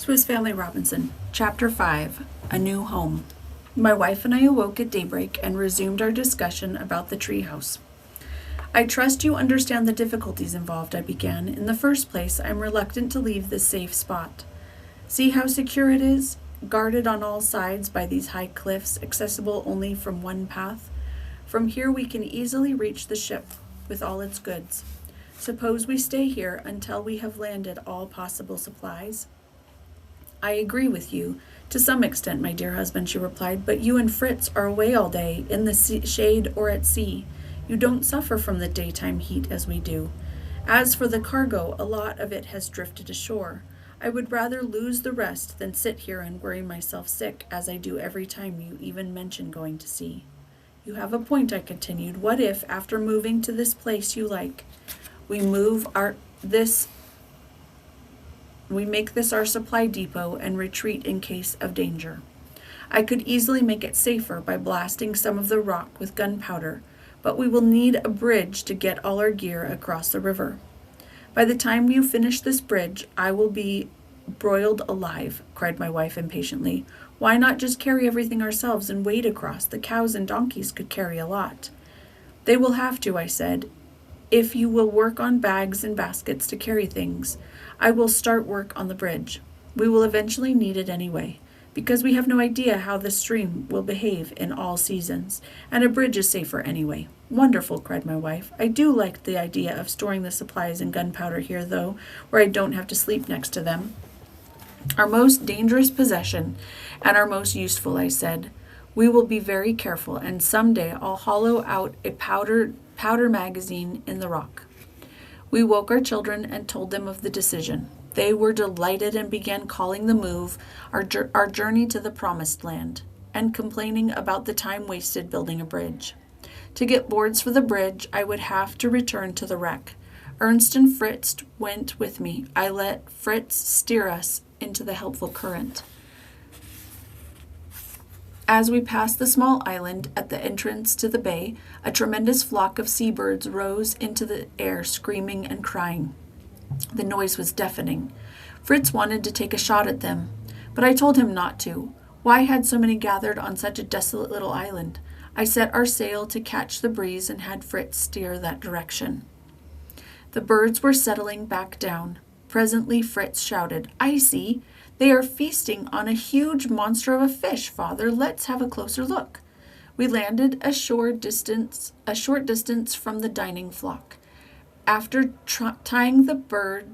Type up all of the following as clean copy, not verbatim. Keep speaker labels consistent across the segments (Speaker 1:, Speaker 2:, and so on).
Speaker 1: Swiss Family Robinson, Chapter 5, A New Home. My wife and I awoke at daybreak and resumed our discussion about the treehouse. I trust you understand the difficulties involved, I began. In the first place, I'm reluctant to leave this safe spot. See how secure it is, guarded on all sides by these high cliffs, accessible only from one path. From here we can easily reach the ship with all its goods. Suppose we stay here until we have landed all possible supplies. I agree with you, to some extent, my dear husband, she replied, but you and Fritz are away all day, in the shade or at sea. You don't suffer from the daytime heat as we do. As for the cargo, a lot of it has drifted ashore. I would rather lose the rest than sit here and worry myself sick, as I do every time you even mention going to sea. You have a point, I continued. What if, after moving to this place you like, we make this our supply depot and retreat in case of danger? I could easily make it safer by blasting some of the rock with gunpowder, but we will need a bridge to get all our gear across the river. By the time you finish this bridge, I will be broiled alive, cried my wife impatiently. Why not just carry everything ourselves and wade across? The cows and donkeys could carry a lot. They will have to, I said, if you will work on bags and baskets to carry things. I will start work on the bridge. We will eventually need it anyway, because we have no idea how the stream will behave in all seasons, and a bridge is safer anyway. Wonderful, cried my wife. I do like the idea of storing the supplies and gunpowder here, though, where I don't have to sleep next to them. Our most dangerous possession, and our most useful, I said. We will be very careful, and someday I'll hollow out a powder magazine in the rock. We woke our children and told them of the decision. They were delighted and began calling the move our journey to the promised land, and complaining about the time wasted building a bridge. To get boards for the bridge, I would have to return to the wreck. Ernst and Fritz went with me. I let Fritz steer us into the helpful current. As we passed the small island at the entrance to the bay, a tremendous flock of seabirds rose into the air, screaming and crying. The noise was deafening. Fritz wanted to take a shot at them, but I told him not to. Why had so many gathered on such a desolate little island? I set our sail to catch the breeze and had Fritz steer that direction. The birds were settling back down. Presently Fritz shouted, I see! They are feasting on a huge monster of a fish, Father. Let's have a closer look. We landed a short distance from the dining flock. After tying the boat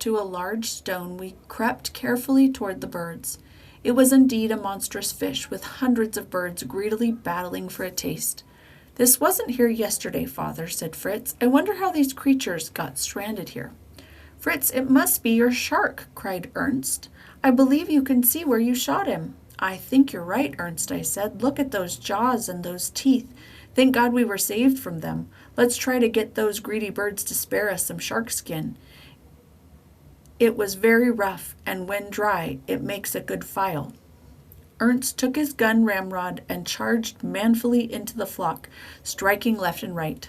Speaker 1: to a large stone, we crept carefully toward the birds. It was indeed a monstrous fish, with hundreds of birds greedily battling for a taste. This wasn't here yesterday, Father, said Fritz. I wonder how these creatures got stranded here. Fritz, it must be your shark, cried Ernst. I believe you can see where you shot him. I think you're right, Ernst, I said. Look at those jaws and those teeth. Thank God we were saved from them. Let's try to get those greedy birds to spare us some shark skin. It was very rough, and when dry, it makes a good file. Ernst took his gun ramrod and charged manfully into the flock, striking left and right,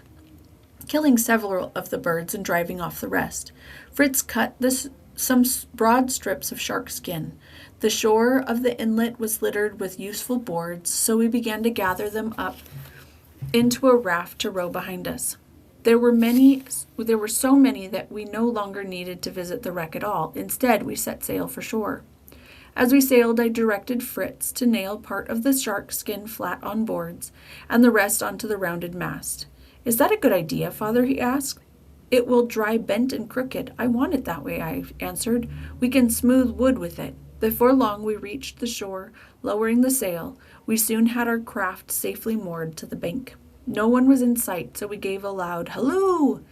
Speaker 1: killing several of the birds and driving off the rest. Fritz cut some broad strips of shark skin. The shore of the inlet was littered with useful boards, so we began to gather them up into a raft to row behind us. There were so many that we no longer needed to visit the wreck at all. Instead, we set sail for shore. As we sailed, I directed Fritz to nail part of the shark skin flat on boards and the rest onto the rounded mast. Is that a good idea, Father? He asked. It will dry bent and crooked. I want it that way, I answered. We can smooth wood with it. Before long, we reached the shore, lowering the sail. We soon had our craft safely moored to the bank. No one was in sight, so we gave a loud halloo.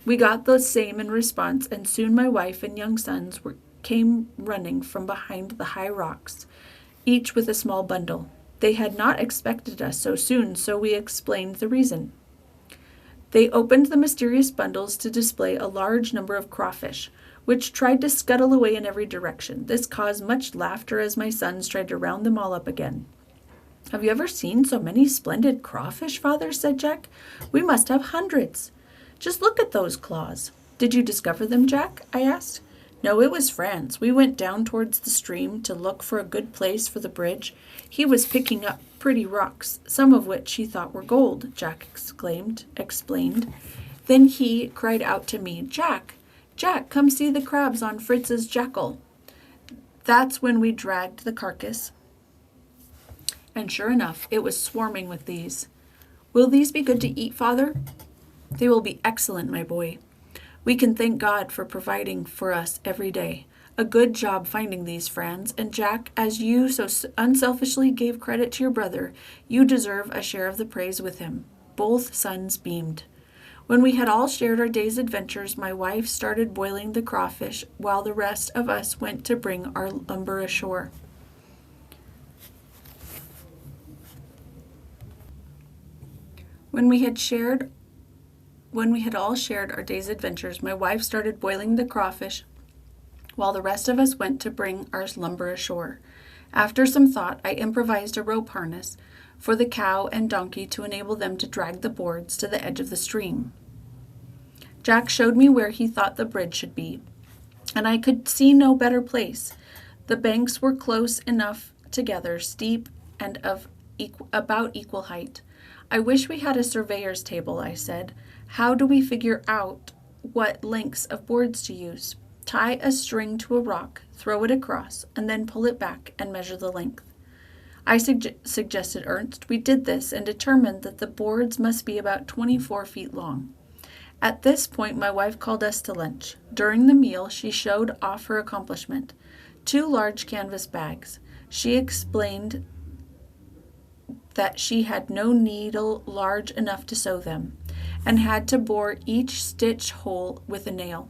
Speaker 1: We got the same in response, and soon my wife and young sons came running from behind the high rocks, each with a small bundle. They had not expected us so soon, so we explained the reason. They opened the mysterious bundles to display a large number of crawfish, which tried to scuttle away in every direction. This caused much laughter as my sons tried to round them all up again. Have you ever seen so many splendid crawfish, Father? Said Jack. We must have hundreds. Just look at those claws. Did you discover them, Jack? I asked. No, it was Franz. We went down towards the stream to look for a good place for the bridge. He was picking up pretty rocks, some of which he thought were gold, Jack explained. Then he cried out to me, Jack, Jack, come see the crabs on Fritz's jackal. That's when we dragged the carcass. And sure enough, it was swarming with these. Will these be good to eat, Father? They will be excellent, my boy. We can thank God for providing for us every day. A good job finding these, Franz. And Jack, as you so unselfishly gave credit to your brother, you deserve a share of the praise with him. Both sons beamed. When we had all shared our day's adventures, my wife started boiling the crawfish while the rest of us went to bring our lumber ashore. When we had all shared our day's adventures, my wife started boiling the crawfish while the rest of us went to bring our lumber ashore. After some thought, I improvised a rope harness for the cow and donkey to enable them to drag the boards to the edge of the stream. Jack showed me where he thought the bridge should be, and I could see no better place. The banks were close enough together, steep and of about equal height. I wish we had a surveyor's table, I said. How do we figure out what lengths of boards to use? Tie a string to a rock, throw it across, and then pull it back and measure the length. I suggested Ernst. We did this and determined that the boards must be about 24 feet long. At this point, my wife called us to lunch. During the meal, she showed off her accomplishment. 2 large canvas bags. She explained that she had no needle large enough to sew them, and had to bore each stitch hole with a nail.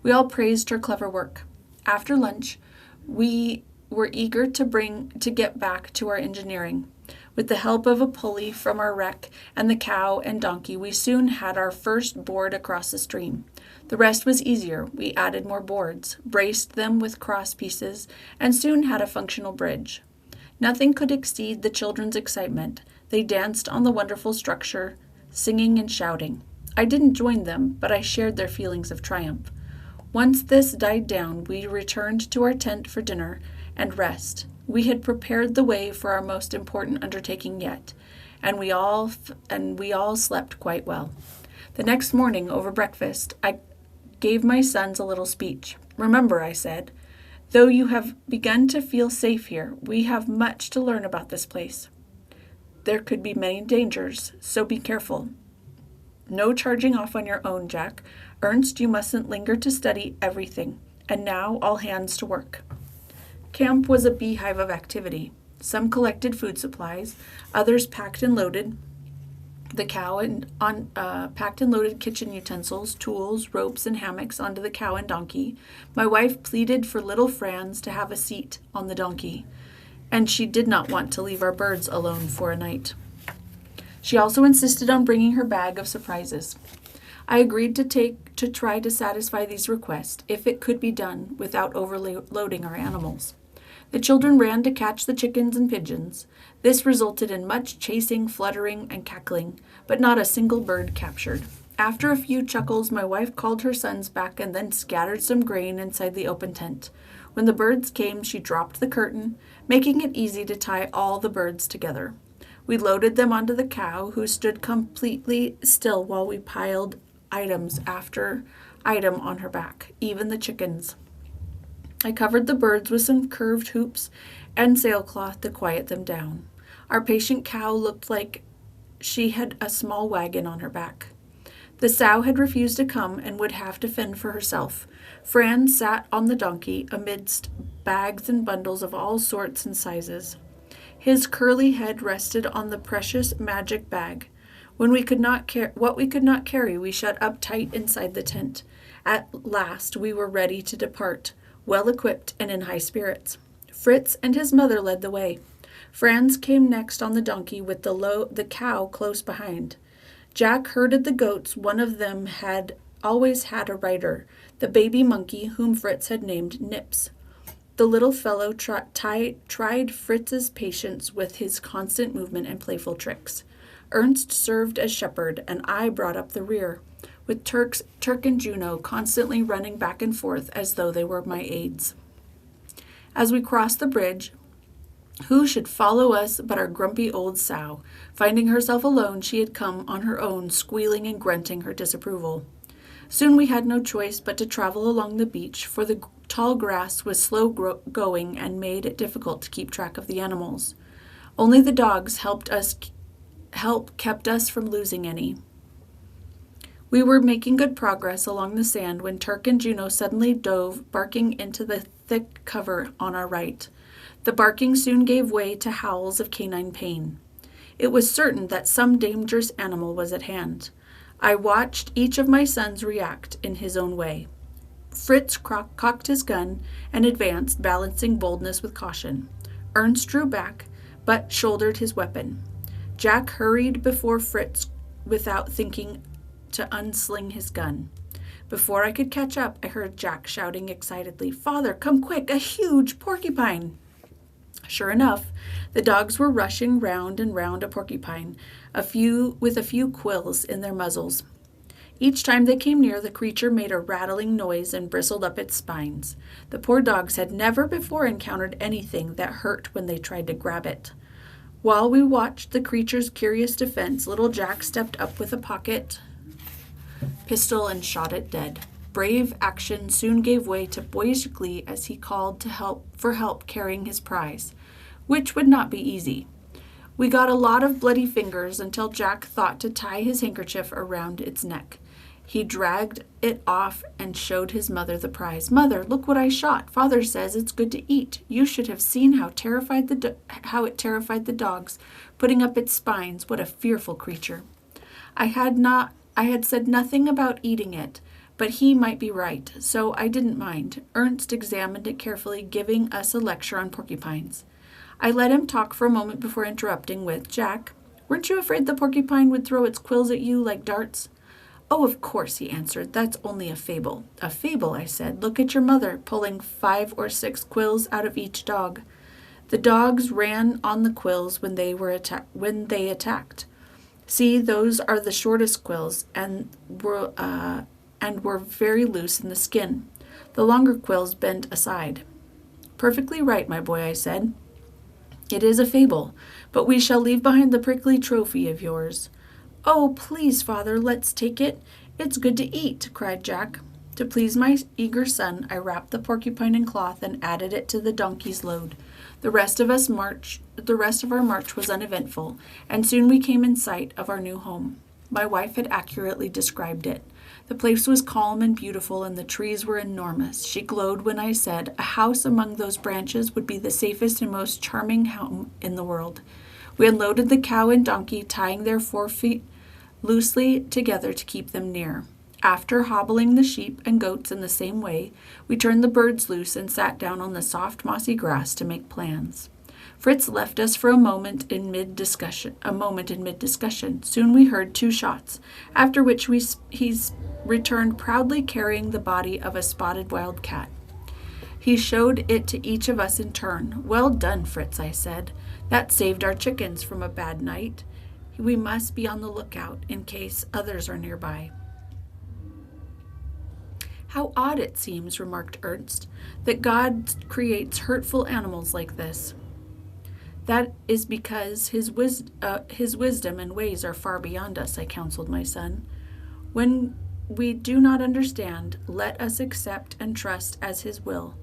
Speaker 1: We all praised her clever work. After lunch, we were eager to get back to our engineering. With the help of a pulley from our wreck and the cow and donkey, we soon had our first board across the stream. The rest was easier. We added more boards, braced them with cross pieces, and soon had a functional bridge. Nothing could exceed the children's excitement. They danced on the wonderful structure, singing and shouting. I didn't join them, but I shared their feelings of triumph. Once this died down, we returned to our tent for dinner and rest. We had prepared the way for our most important undertaking yet, and we all slept quite well. The next morning, over breakfast, I gave my sons a little speech. Remember, I said, though you have begun to feel safe here, we have much to learn about this place. There could be many dangers, so be careful. No charging off on your own, Jack. Ernst, you mustn't linger to study everything. And now, all hands to work. Camp was a beehive of activity. Some collected food supplies, others packed and loaded packed and loaded kitchen utensils, tools, ropes, and hammocks onto the cow and donkey. My wife pleaded for little Franz to have a seat on the donkey, and she did not want to leave our birds alone for a night. She also insisted on bringing her bag of surprises. I agreed to try to satisfy these requests if it could be done without overloading our animals. The children ran to catch the chickens and pigeons. This resulted in much chasing, fluttering, and cackling, but not a single bird captured. After a few chuckles, my wife called her sons back and then scattered some grain inside the open tent. When the birds came, she dropped the curtain, making it easy to tie all the birds together. We loaded them onto the cow, who stood completely still while we piled items after item on her back, even the chickens. I covered the birds with some curved hoops and sailcloth to quiet them down. Our patient cow looked like she had a small wagon on her back. The sow had refused to come and would have to fend for herself. Franz sat on the donkey amidst bags and bundles of all sorts and sizes. His curly head rested on the precious magic bag. What we could not carry, we shut up tight inside the tent. At last, we were ready to depart, well equipped and in high spirits. Fritz and his mother led the way. Franz came next on the donkey with the cow close behind. Jack herded the goats. One of them had always had a rider, the baby monkey whom Fritz had named Nips. The little fellow tried Fritz's patience with his constant movement and playful tricks. Ernst served as shepherd, and I brought up the rear. with Turk and Juno constantly running back and forth as though they were my aides. As we crossed the bridge, who should follow us but our grumpy old sow? Finding herself alone, she had come on her own, squealing and grunting her disapproval. Soon we had no choice but to travel along the beach, for the tall grass was slow going and made it difficult to keep track of the animals. Only the dogs kept us from losing any. We were making good progress along the sand when Turk and Juno suddenly dove, barking into the thick cover on our right. The barking soon gave way to howls of canine pain. It was certain that some dangerous animal was at hand. I watched each of my sons react in his own way. Fritz cocked his gun and advanced, balancing boldness with caution. Ernst drew back, but shouldered his weapon. Jack hurried before Fritz without thinking to unsling his gun. Before I could catch up, I heard Jack shouting excitedly, "Father, come quick, a huge porcupine!" Sure enough, the dogs were rushing round and round a porcupine, with a few quills in their muzzles. Each time they came near, the creature made a rattling noise and bristled up its spines. The poor dogs had never before encountered anything that hurt when they tried to grab it. While we watched the creature's curious defense, little Jack stepped up with a pocket pistol and shot it dead. Brave action soon gave way to boyish glee as he called for help carrying his prize, which would not be easy. We got a lot of bloody fingers until Jack thought to tie his handkerchief around its neck. He dragged it off and showed his mother the prize. "Mother, look what I shot. Father says it's good to eat. You should have seen how it terrified the dogs, putting up its spines. What a fearful creature." I had said nothing about eating it, but he might be right, so I didn't mind. Ernst examined it carefully, giving us a lecture on porcupines. I let him talk for a moment before interrupting with, "Jack, weren't you afraid the porcupine would throw its quills at you like darts?" "Oh, of course," he answered. "That's only a fable." "A fable," I said. "Look at your mother, pulling 5 or 6 quills out of each dog." The dogs ran on the quills when they attacked. "See, those are the shortest quills, and were very loose in the skin. The longer quills bent aside." "Perfectly right, my boy," I said. "It is a fable, but we shall leave behind the prickly trophy of yours." "Oh, please, Father, let's take it. It's good to eat," cried Jack. To please my eager son, I wrapped the porcupine in cloth and added it to the donkey's load. The rest of our march was uneventful, and soon we came in sight of our new home. My wife had accurately described it. The place was calm and beautiful, and the trees were enormous. She glowed when I said a house among those branches would be the safest and most charming home in the world. We unloaded the cow and donkey, tying their 4 feet loosely together to keep them near. After hobbling the sheep and goats in the same way, we turned the birds loose and sat down on the soft mossy grass to make plans. Fritz left us for a moment in mid-discussion. Soon we heard 2 shots, after which he returned proudly carrying the body of a spotted wild cat. He showed it to each of us in turn. "Well done, Fritz," I said. "That saved our chickens from a bad night. We must be on the lookout in case others are nearby." "How odd it seems," remarked Ernst, "that God creates hurtful animals like this." "That is because his wisdom and ways are far beyond us," I counseled my son. "When we do not understand, let us accept and trust as his will.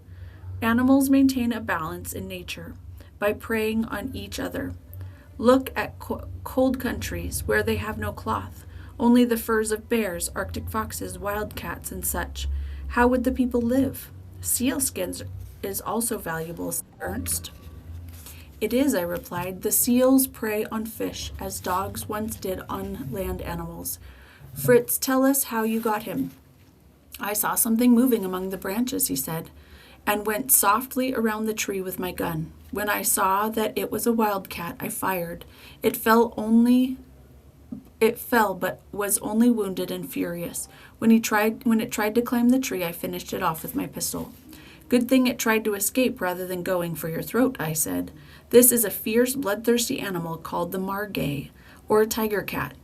Speaker 1: Animals maintain a balance in nature by preying on each other. Look at cold countries where they have no cloth, only the furs of bears, Arctic foxes, wildcats, and such. How would the people live? Seal skins is also valuable," said Ernst. "It is," I replied. "The seals prey on fish, as dogs once did on land animals. Fritz, tell us how you got him." "I saw something moving among the branches," he said, "and went softly around the tree with my gun. When I saw that it was a wildcat, I fired. It fell, but was only wounded and furious. When it tried to climb the tree, I finished it off with my pistol." "Good thing it tried to escape rather than going for your throat," I said. "This is a fierce, bloodthirsty animal called the margay, or a tiger cat.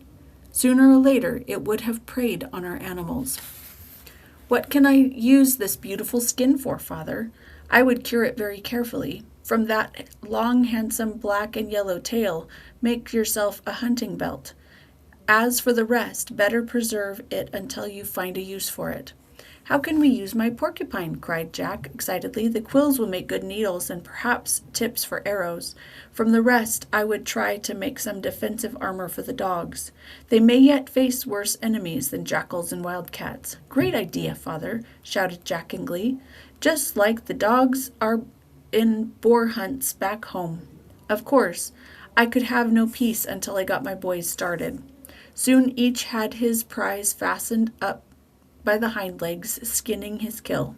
Speaker 1: Sooner or later, it would have preyed on our animals. What can I use this beautiful skin for, Father? I would cure it very carefully. From that long, handsome black and yellow tail, make yourself a hunting belt. As for the rest, better preserve it until you find a use for it. How can we use my porcupine? Cried Jack excitedly. The quills will make good needles and perhaps tips for arrows. From the rest, I would try to make some defensive armor for the dogs. They may yet face worse enemies than jackals and wildcats. Great idea, Father, shouted Jack in glee. Just like the dogs are in boar hunts back home. Of course, I could have no peace until I got my boys started. Soon each had his prize fastened up by the hind legs, skinning his kill.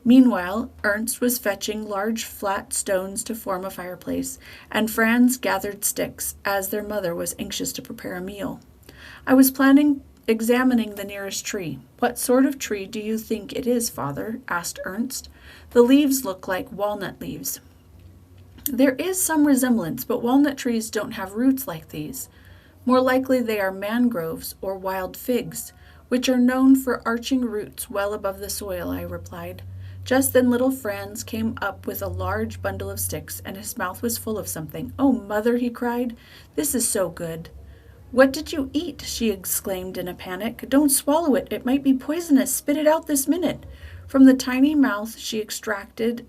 Speaker 1: Meanwhile, Ernst was fetching large flat stones to form a fireplace, and Franz gathered sticks, as their mother was anxious to prepare a meal. I was examining the nearest tree. What sort of tree do you think it is, Father? Asked Ernst. The leaves look like walnut leaves. There is some resemblance, but walnut trees don't have roots like these. More likely they are mangroves or wild figs, which are known for arching roots well above the soil, I replied. Just then little Franz came up with a large bundle of sticks, and his mouth was full of something. Oh, Mother, he cried, this is so good. What did you eat? She exclaimed in a panic. Don't swallow it. It might be poisonous. Spit it out this minute. From the tiny mouth she extracted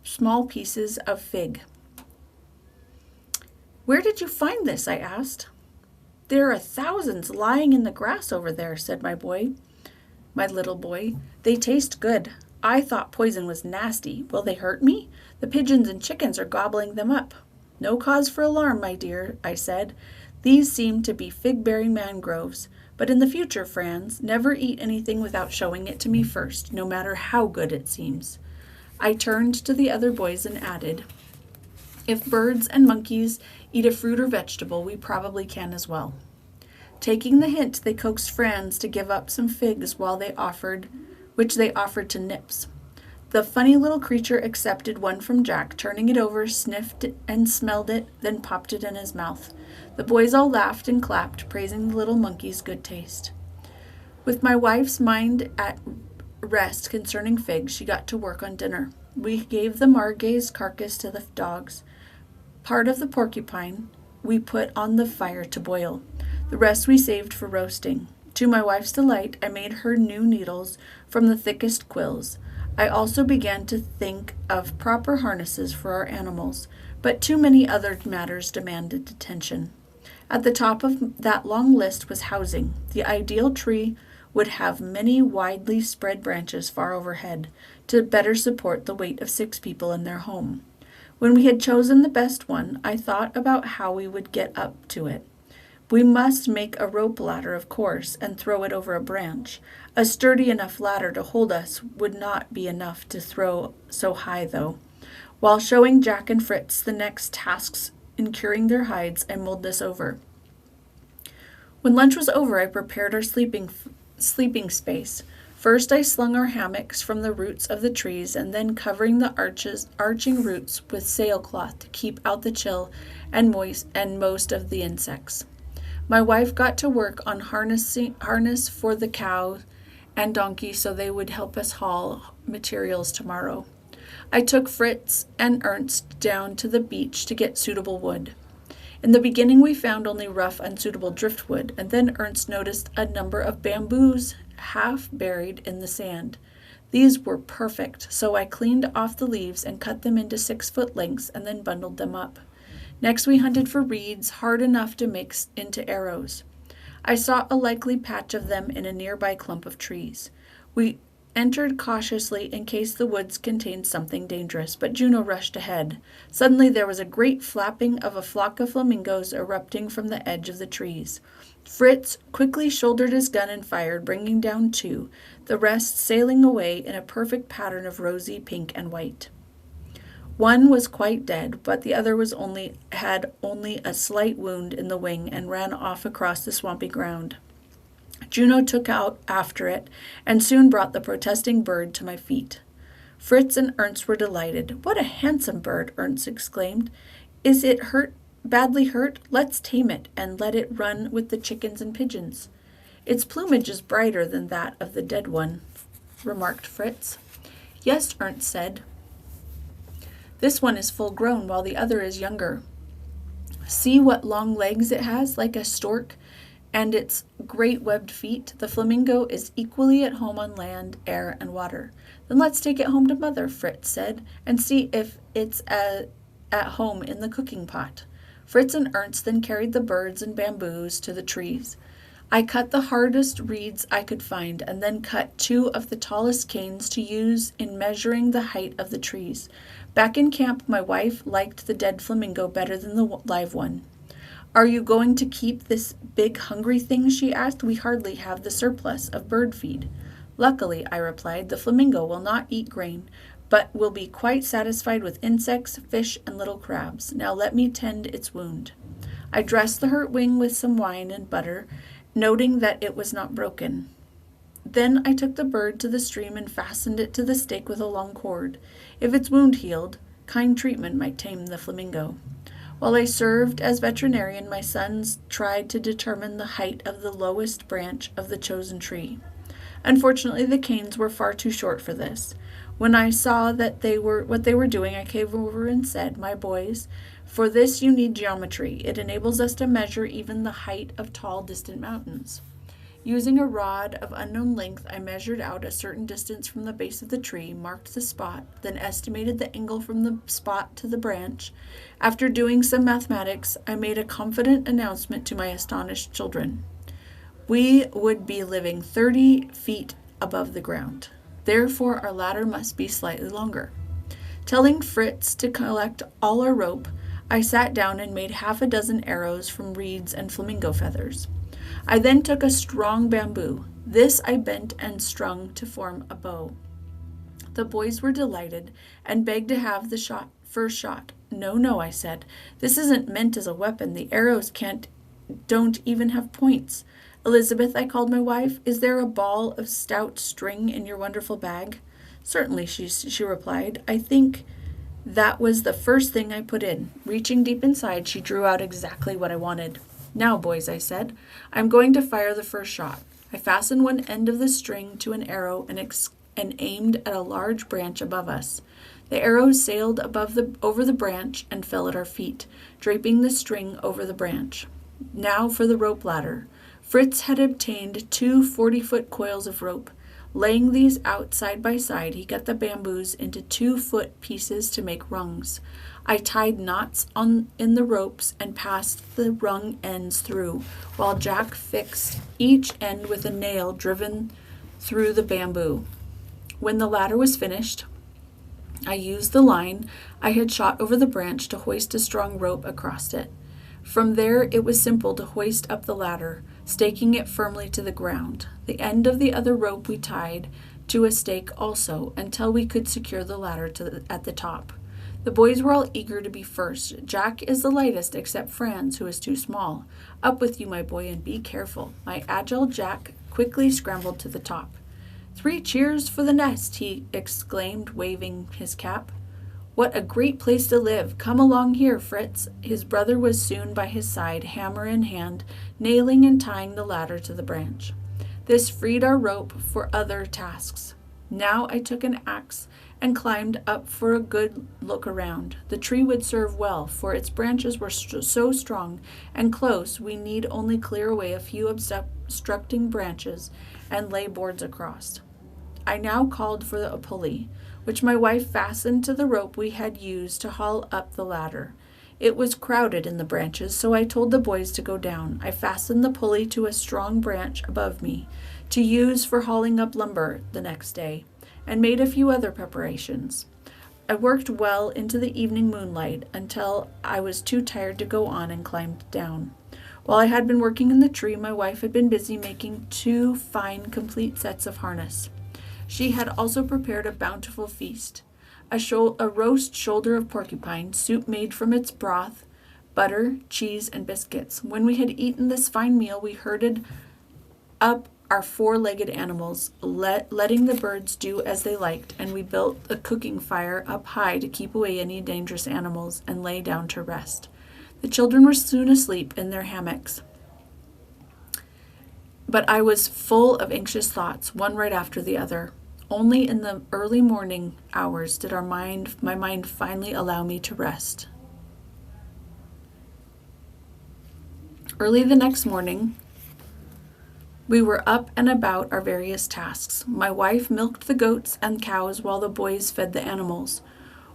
Speaker 1: small pieces of fig. Where did you find this? I asked. There are thousands lying in the grass over there, said my little boy. They taste good. I thought poison was nasty. Will they hurt me? The pigeons and chickens are gobbling them up. No cause for alarm, my dear, I said. These seem to be fig-bearing mangroves. But in the future, Franz, never eat anything without showing it to me first, no matter how good it seems. I turned to the other boys and added, if birds and monkeys eat a fruit or vegetable, we probably can as well. Taking the hint, they coaxed Franz to give up some figs which they offered to Nips. The funny little creature accepted one from Jack, turning it over, sniffed it and smelled it, then popped it in his mouth. The boys all laughed and clapped, praising the little monkey's good taste. With my wife's mind at rest concerning figs, she got to work on dinner. We gave the margay's carcass to the dogs. Part of the porcupine we put on the fire to boil. The rest we saved for roasting. To my wife's delight, I made her new needles from the thickest quills. I also began to think of proper harnesses for our animals, but too many other matters demanded attention. At the top of that long list was housing. The ideal tree would have many widely spread branches far overhead to better support the weight of 6 people in their home. When we had chosen the best one, I thought about how we would get up to it. We must make a rope ladder, of course, and throw it over a branch. A sturdy enough ladder to hold us would not be enough to throw so high, though. While showing Jack and Fritz the next tasks in curing their hides, I mulled this over. When lunch was over, I prepared our sleeping space. First, I slung our hammocks from the roots of the trees, and then covering the arching roots with sailcloth to keep out the chill and most of the insects. My wife got to work on harness for the cow and donkey so they would help us haul materials tomorrow. I took Fritz and Ernst down to the beach to get suitable wood. In the beginning we found only rough, unsuitable driftwood, and then Ernst noticed a number of bamboos half buried in the sand. These were perfect, so I cleaned off the leaves and cut them into 6-foot lengths and then bundled them up. Next we hunted for reeds hard enough to make into arrows. I saw a likely patch of them in a nearby clump of trees. We entered cautiously in case the woods contained something dangerous, but Juno rushed ahead. Suddenly there was a great flapping of a flock of flamingos erupting from the edge of the trees. Fritz quickly shouldered his gun and fired, bringing down 2, the rest sailing away in a perfect pattern of rosy pink and white. One was quite dead, but the other had only a slight wound in the wing and ran off across the swampy ground. Juno took out after it and soon brought the protesting bird to my feet. Fritz and Ernst were delighted. What a handsome bird, Ernst exclaimed. Is it hurt badly hurt? Let's tame it and let it run with the chickens and pigeons. Its plumage is brighter than that of the dead one, remarked Fritz. Yes, Ernst said. This one is full grown while the other is younger. See what long legs it has, like a stork, and its great webbed feet. The flamingo is equally at home on land, air, and water. Then let's take it home to Mother, Fritz said, and see if it's at home in the cooking pot. Fritz and Ernst then carried the birds and bamboos to the trees. I cut the hardest reeds I could find, and then cut 2 of the tallest canes to use in measuring the height of the trees. Back in camp, my wife liked the dead flamingo better than the live one. Are you going to keep this big hungry thing? She asked. We hardly have the surplus of bird feed. Luckily, I replied, the flamingo will not eat grain, but will be quite satisfied with insects, fish, and little crabs. Now let me tend its wound. I dressed the hurt wing with some wine and butter, noting that it was not broken. Then I took the bird to the stream and fastened it to the stake with a long cord. If its wound healed, kind treatment might tame the flamingo. While I served as veterinarian, my sons tried to determine the height of the lowest branch of the chosen tree. Unfortunately, the canes were far too short for this. When I saw that what they were doing, I came over and said, "My boys, for this you need geometry. It enables us to measure even the height of tall, distant mountains." Using a rod of unknown length, I measured out a certain distance from the base of the tree, marked the spot, then estimated the angle from the spot to the branch. After doing some mathematics, I made a confident announcement to my astonished children. We would be living 30 feet above the ground. Therefore, our ladder must be slightly longer. Telling Fritz to collect all our rope, I sat down and made 6 arrows from reeds and flamingo feathers. I then took a strong bamboo. This I bent and strung to form a bow. The boys were delighted and begged to have the first shot. No, I said. This isn't meant as a weapon. The arrows don't even have points. Elizabeth, I called my wife, is there a ball of stout string in your wonderful bag? Certainly, she replied. I think that was the first thing I put in. Reaching deep inside, she drew out exactly what I wanted. Now, boys, I said, I'm going to fire the first shot. I fastened one end of the string to an arrow and aimed at a large branch above us. The arrow sailed over the branch and fell at our feet, draping the string over the branch. Now for the rope ladder. Fritz had obtained 2 40-foot coils of rope. Laying these out side by side, he cut the bamboos into 2-foot pieces to make rungs. I tied knots in the ropes and passed the rung ends through, while Jack fixed each end with a nail driven through the bamboo. When the ladder was finished, I used the line I had shot over the branch to hoist a strong rope across it. From there, it was simple to hoist up the ladder, staking it firmly to the ground. The end of the other rope we tied to a stake also, until we could secure the ladder at the top. The boys were all eager to be first. Jack is the lightest, except Franz, who is too small. Up with you, my boy, and be careful. My agile Jack quickly scrambled to the top. 3 cheers for the nest, he exclaimed, waving his cap. What a great place to live. Come along here, Fritz. His brother was soon by his side, hammer in hand, nailing and tying the ladder to the branch. This freed our rope for other tasks. Now I took an axe and climbed up for a good look around. The tree would serve well, for its branches were so strong and close we need only clear away a few obstructing branches and lay boards across. I now called for a pulley, which my wife fastened to the rope we had used to haul up the ladder. It was crowded in the branches, so I told the boys to go down. I fastened the pulley to a strong branch above me, to use for hauling up lumber the next day, and made a few other preparations. I worked well into the evening moonlight until I was too tired to go on and climbed down. While I had been working in the tree, my wife had been busy making 2 fine, complete sets of harness. She had also prepared a bountiful feast, a roast shoulder of porcupine, soup made from its broth, butter, cheese, and biscuits. When we had eaten this fine meal, we herded up our 4-legged animals, letting the birds do as they liked, and we built a cooking fire up high to keep away any dangerous animals and lay down to rest. The children were soon asleep in their hammocks, but I was full of anxious thoughts, one right after the other. Only in the early morning hours did my mind finally allow me to rest. Early the next morning, we were up and about our various tasks. My wife milked the goats and cows while the boys fed the animals.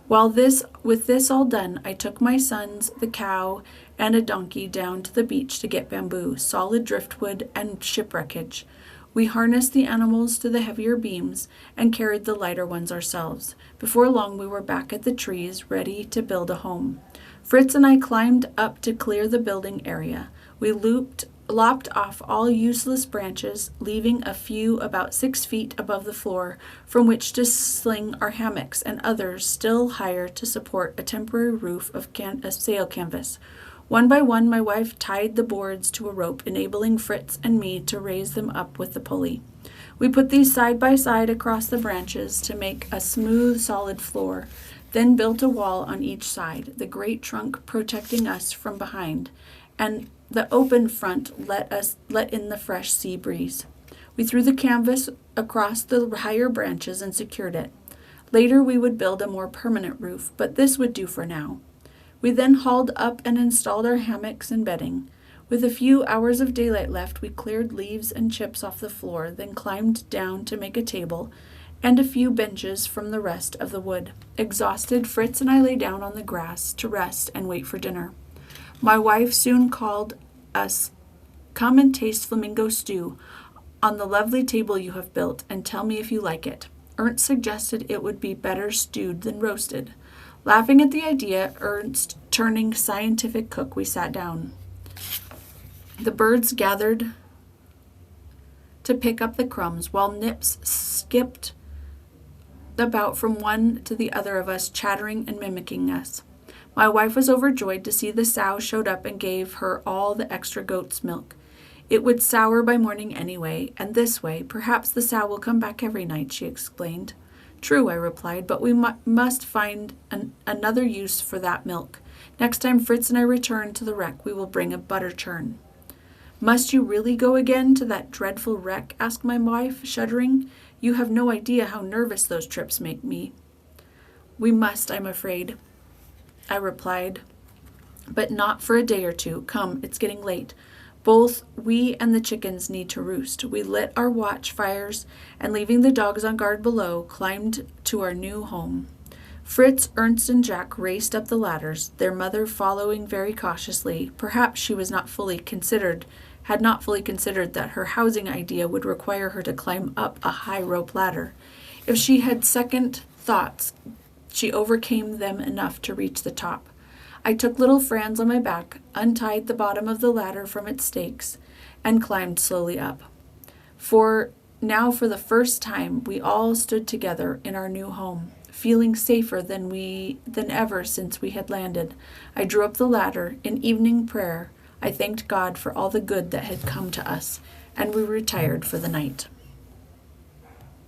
Speaker 1: With this all done, I took my sons, the cow, and a donkey down to the beach to get bamboo, solid driftwood, and shipwreckage. We harnessed the animals to the heavier beams and carried the lighter ones ourselves. Before long, we were back at the trees, ready to build a home. Fritz and I climbed up to clear the building area. We lopped off all useless branches, leaving a few about 6 feet above the floor from which to sling our hammocks, and others still higher to support a temporary roof of sail canvas. One by one, my wife tied the boards to a rope, enabling Fritz and me to raise them up with the pulley. We put these side by side across the branches to make a smooth, solid floor, then built a wall on each side, the great trunk protecting us from behind, and the open front let in the fresh sea breeze. We threw the canvas across the higher branches and secured it. Later we would build a more permanent roof, but this would do for now. We then hauled up and installed our hammocks and bedding. With a few hours of daylight left, we cleared leaves and chips off the floor, then climbed down to make a table and a few benches from the rest of the wood. Exhausted, Fritz and I lay down on the grass to rest and wait for dinner. My wife soon called us, "Come and taste flamingo stew on the lovely table you have built, and tell me if you like it." Ernst suggested it would be better stewed than roasted. Laughing at the idea, Ernst turning scientific cook, we sat down. The birds gathered to pick up the crumbs, while Nips skipped about from one to the other of us, chattering and mimicking us. My wife was overjoyed to see the sow showed up and gave her all the extra goat's milk. It would sour by morning anyway, and this way, perhaps the sow will come back every night, she explained. True, I replied, but we must find another use for that milk. Next time Fritz and I return to the wreck, we will bring a butter churn. Must you really go again to that dreadful wreck? Asked my wife, shuddering. You have no idea how nervous those trips make me. We must, I'm afraid, I replied, but not for a day or two. Come, it's getting late. Both we and the chickens need to roost. We lit our watch fires and, leaving the dogs on guard below, climbed to our new home. Fritz, Ernst, and Jack raced up the ladders, their mother following very cautiously. Perhaps she had not fully considered that her housing idea would require her to climb up a high rope ladder. If she had second thoughts, she overcame them enough to reach the top. I took little Franz on my back, untied the bottom of the ladder from its stakes, and climbed slowly up. For the first time, we all stood together in our new home, feeling safer than ever since we had landed. I drew up the ladder. In evening prayer, I thanked God for all the good that had come to us, and we retired for the night.